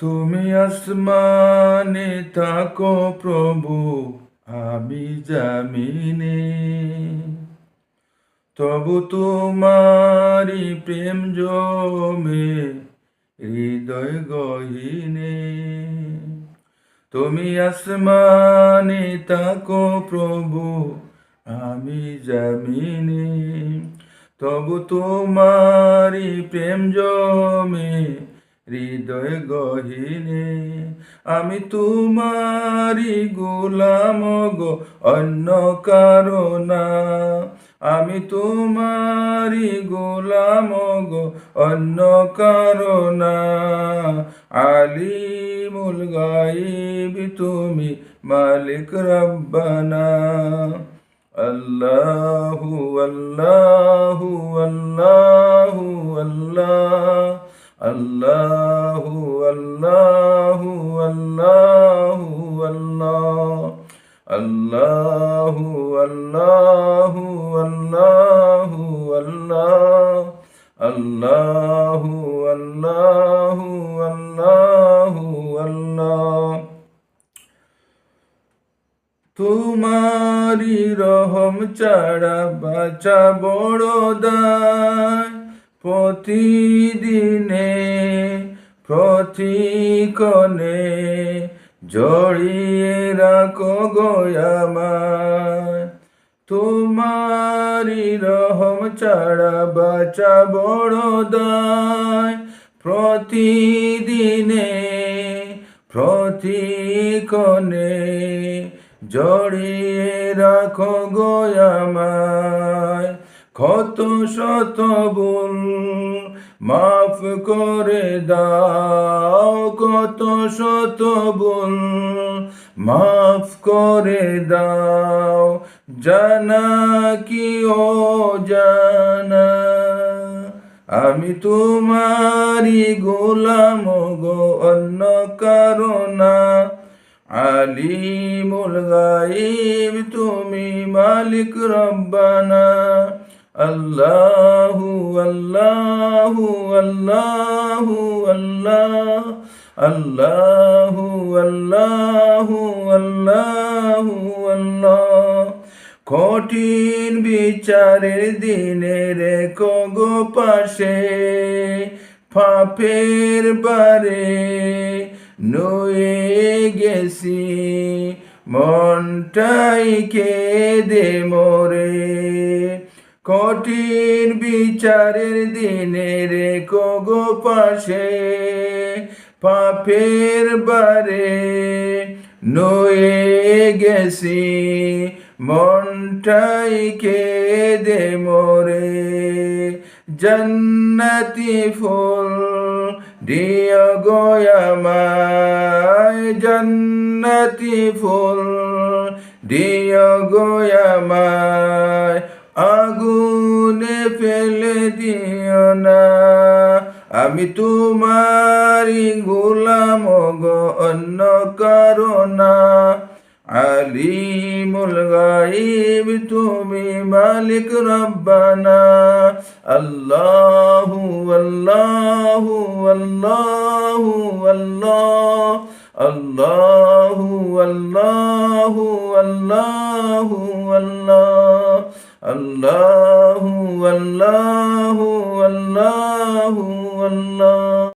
তুমি আসমানে থাকো প্রভু, আমি জামিনে। তবু তোমারি প্রেম জমে হৃদয় গহীনে। তুমি আসমানে থাকো প্রভু, আমি জামিনে। তবু তোমারি প্রেম জমে হৃদয় গহীনে। আমি তোমারি গোলাম গো, অন্য কারো না। আমি তোমারি গোলাম গো, অন্য কারো না। আলিমুল গায়ব তুমি, মালিক রব্বানা। আল্লাহু আল্লাহু আল্লাহু আল্লাহ। আল্লাহু আল্লাহু আল্লাহু আল্লাহ। আল্লাহু আল্লাহু আল্লাহু আল্লাহ। আল্লাহু আল্লাহু আল্লাহু আল্লাহ। তোমারি রহম ছাড়া বাঁচা বড় দায়। প্রতিদিনে প্রতিক্ষণে জড়িয়ে রাখো গো আমায়। তোমারি রহম ছাড়া বাঁচা বড় দায়। প্রতিদিনে প্রতিক্ষণে জড়িয়ে রাখো গো আমায়। কত শত ভুল মাফ করে দাও, কত শত ভুল মাফ করে দাও। জানা কি ও জানা, আমি তোমারি গোলাম গো, অন্য কারো না। আলিমুল গায়ব তুমি, মালিক রব্বানা। আল্লাহু আল্লাহু আল্লাহু আল্লাহ। আল্লাহু আল্লাহু আল্লাহু আল্লাহ। কঠিন বিচারের দিনে রেখো গো পাশে। পাপের বারে নুয়ে গেছি, মনটাই কেঁদে মোরে। কঠিন বিচারের দিনে রেখো গো পাশে। পাপের বারে নুয়ে গেছি, মনটাই কেঁদে মোরে। জান্নাতি ফুল দিও গো আমায়, জান্নাতি ফুল দিও গো আমায়। আগুনে ফেলে দিও না, আমি তোমারি গোলাম গো, অন্য কারো না। আলিমুল গায়ব তুমি, মালিক রব্বানা। আল্লাহু আল্লাহু আল্লাহু আল্লাহ। আল্লাহু আল্লাহু আল্লাহু আল্লাহ। আল্লাহু আল্লাহু আল্লাহু আল্লাহ।